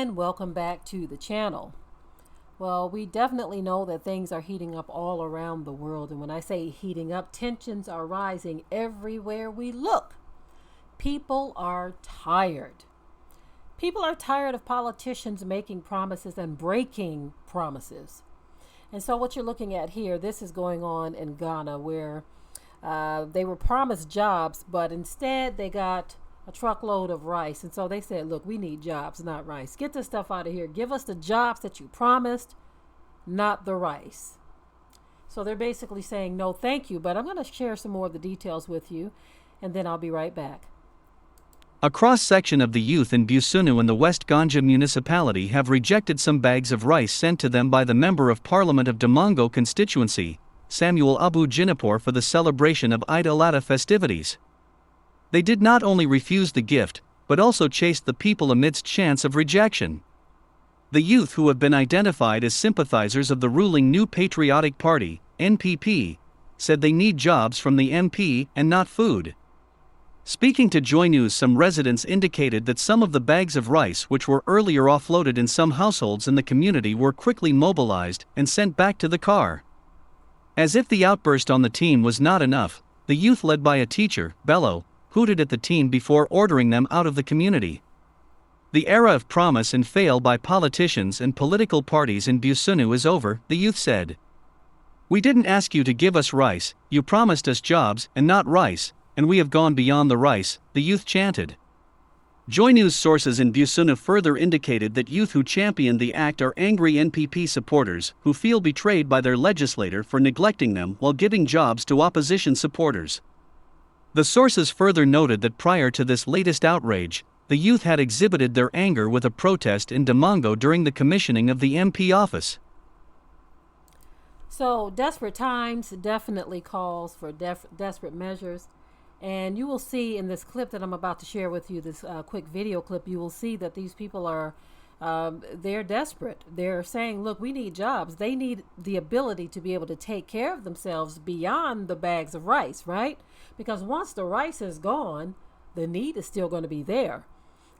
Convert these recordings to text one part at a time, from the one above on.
and welcome back to the channel. Well, we definitely know that things are heating up all around the world, and when I say heating up, tensions are rising everywhere we look. People are tired. People are tired of politicians making promises and breaking promises. And so what you're looking at here, this is going on in Ghana, where they were promised jobs, but instead they got a truckload of rice. And so they said, look, we need jobs, not rice. Get this stuff out of here. Give us the jobs that you promised, not the rice. So they're basically saying, no, thank you. But I'm going to share some more of the details with you, and then I'll be right back. A cross-section of the youth in Busunu in the West Ganja municipality have rejected some bags of rice sent to them by the Member of Parliament of Damongo constituency, Samuel Abu Jinapor, for the celebration of Eid al-Adha festivities. They did not only refuse the gift, but also chased the people amidst chants of rejection. The youth, who have been identified as sympathizers of the ruling New Patriotic Party, NPP, said they need jobs from the MP and not food. Speaking to Joy News, some residents indicated that some of the bags of rice which were earlier offloaded in some households in the community were quickly mobilized and sent back to the car. As if the outburst on the team was not enough, the youth, led by a teacher, Bello, hooted at the team before ordering them out of the community. The era of promise and fail by politicians and political parties in Busunu is over, the youth said. We didn't ask you to give us rice, you promised us jobs and not rice, and we have gone beyond the rice, the youth chanted. Joy News sources in Busunu further indicated that youth who championed the act are angry NPP supporters who feel betrayed by their legislator for neglecting them while giving jobs to opposition supporters. The sources further noted that prior to this latest outrage, the youth had exhibited their anger with a protest in Damongo during the commissioning of the MP office. So desperate times definitely calls for desperate measures. And you will see in this clip that I'm about to share with you, this quick video clip, you will see that these people are, they're desperate. They're saying, look, we need jobs. They need the ability to be able to take care of themselves beyond the bags of rice, right? Because once the rice is gone, the need is still going to be there.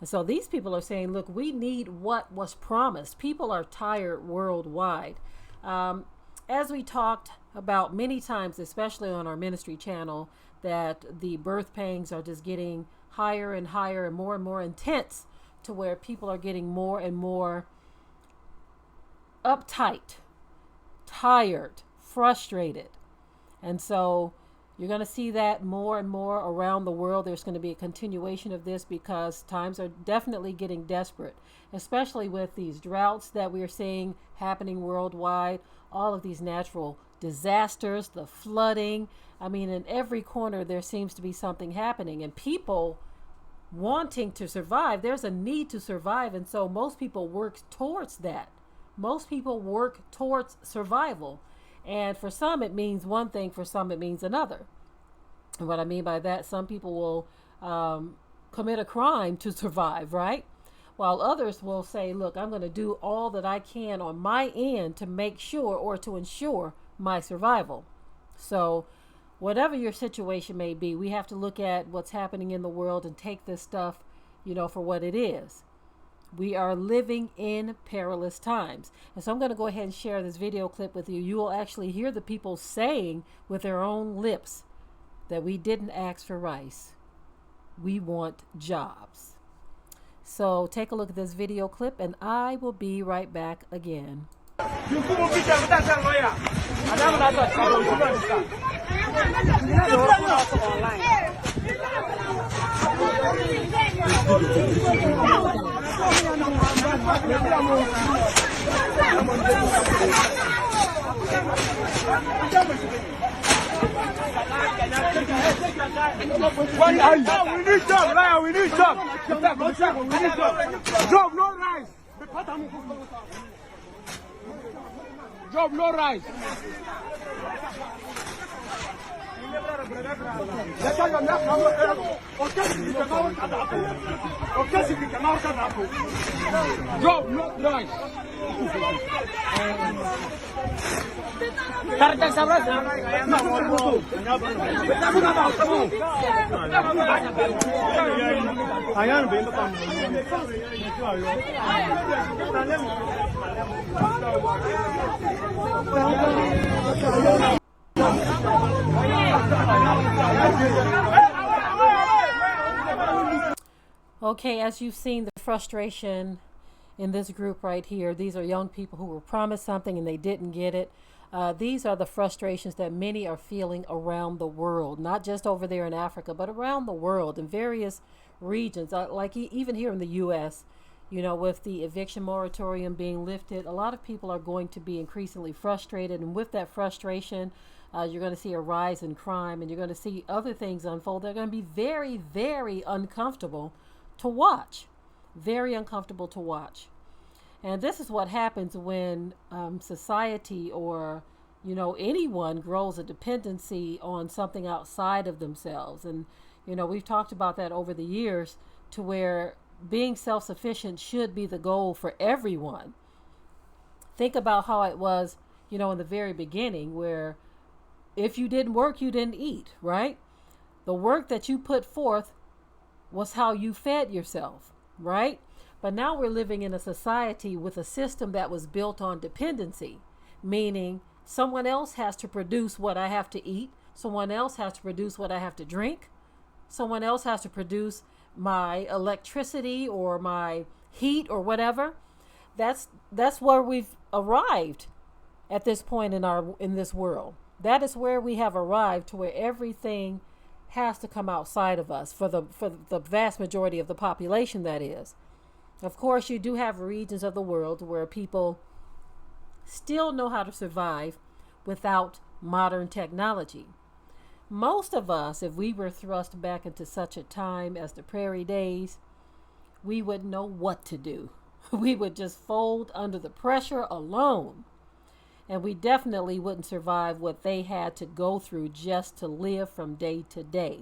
And so these people are saying, look, we need what was promised. People are tired worldwide. As we talked about many times, especially on our ministry channel, that the birth pangs are just getting higher and higher and more intense, to where people are getting more and more uptight, tired, frustrated. And so you're going to see that more and more around the world. There's going to be a continuation of this because times are definitely getting desperate, especially with these droughts that we're seeing happening worldwide, all of these natural disasters, the flooding. I mean, in every corner there seems to be something happening, and people wanting to survive. There's a need to survive, and so most people work towards that. Most people work towards survival. And for some it means one thing, for some it means another. And what I mean by that, some people will commit a crime to survive, right? While others will say, look, I'm going to do all that I can on my end to make sure, or to ensure, my survival. So whatever your situation may be, we have to look at what's happening in the world and take this stuff, for what it is. We are living in perilous times. And so I'm going to go ahead and share this video clip with you. You will actually hear the people saying with their own lips that we didn't ask for rice. We want jobs. So take a look at this video clip, and I will be right back again. We need job, Lion, we need job. Job, no rice. Job, no rice. Drop, not drive. Okay, as you've seen the frustration in this group right here, these are young people who were promised something and they didn't get it. These are the frustrations that many are feeling around the world, not just over there in Africa, but around the world in various regions, like even here in the U.S., you know, with the eviction moratorium being lifted, a lot of people are going to be increasingly frustrated. And with that frustration, you're going to see a rise in crime, and you're going to see other things unfold. They're going to be very, very uncomfortable to watch. Very uncomfortable to watch. And this is what happens when society or, you know, anyone grows a dependency on something outside of themselves. And, you know, we've talked about that over the years, to where being self-sufficient should be the goal for everyone. Think about how it was, you know, in the very beginning, where if you didn't work, you didn't eat, right? The work that you put forth was how you fed yourself, right? But now we're living in a society with a system that was built on dependency, meaning someone else has to produce what I have to eat, someone else has to produce what I have to drink, someone else has to produce my electricity or my heat or whatever. That's where we've arrived at this point in this world. That is where we have arrived, to where everything has to come outside of us, for the vast majority of the population, that is. Of course, you do have regions of the world where people still know how to survive without modern technology. Most of us, if we were thrust back into such a time as the prairie days, we wouldn't know what to do. We would just fold under the pressure alone. And we definitely wouldn't survive what they had to go through just to live from day to day.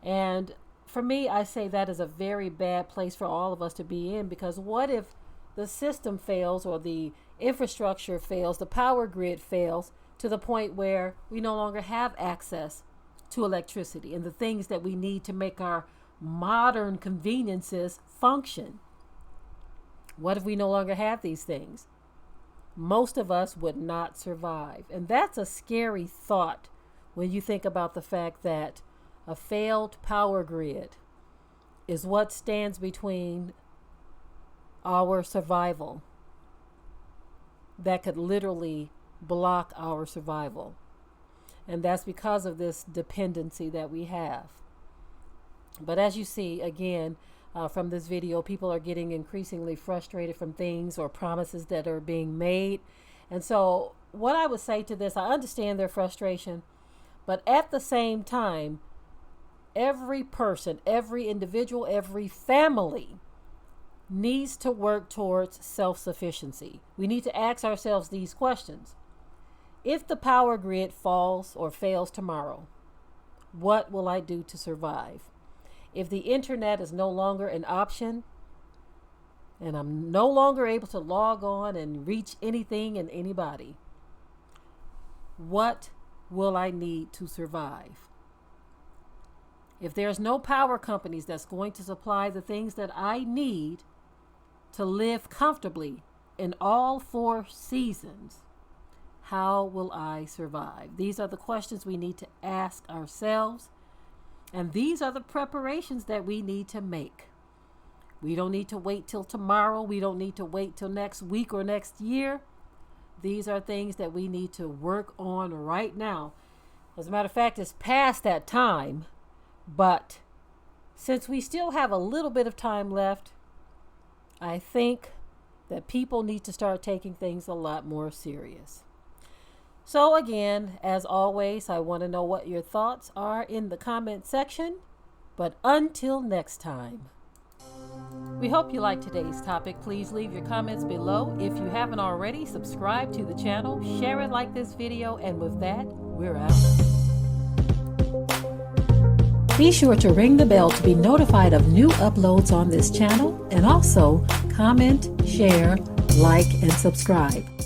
And for me, I say that is a very bad place for all of us to be in, because what if the system fails, or the infrastructure fails, the power grid fails, to the point where we no longer have access to electricity and the things that we need to make our modern conveniences function? What if we no longer have these things? Most of us would not survive. And that's a scary thought when you think about the fact that a failed power grid is what stands between our survival, that could literally block our survival. And that's because of this dependency that we have. But as you see, again, from this video, people are getting increasingly frustrated from things or promises that are being made. And so what I would say to this, I understand their frustration, but at the same time, every person, every individual, every family needs to work towards self-sufficiency. We need to ask ourselves these questions. If the power grid falls or fails tomorrow, what will I do to survive? If the internet is no longer an option, and I'm no longer able to log on and reach anything and anybody, what will I need to survive? If there's no power companies that's going to supply the things that I need to live comfortably in all 4 seasons, how will I survive? These are the questions we need to ask ourselves. And these are the preparations that we need to make. We don't need to wait till tomorrow. We don't need to wait till next week or next year. These are things that we need to work on right now. As a matter of fact, it's past that time. But since we still have a little bit of time left, I think that people need to start taking things a lot more serious. So again, as always, I want to know what your thoughts are in the comment section. But until next time, we hope you liked today's topic. Please leave your comments below. If you haven't already, subscribe to the channel, share it like this video, and with that, we're out. Be sure to ring the bell to be notified of new uploads on this channel, and also comment, share, like, and subscribe.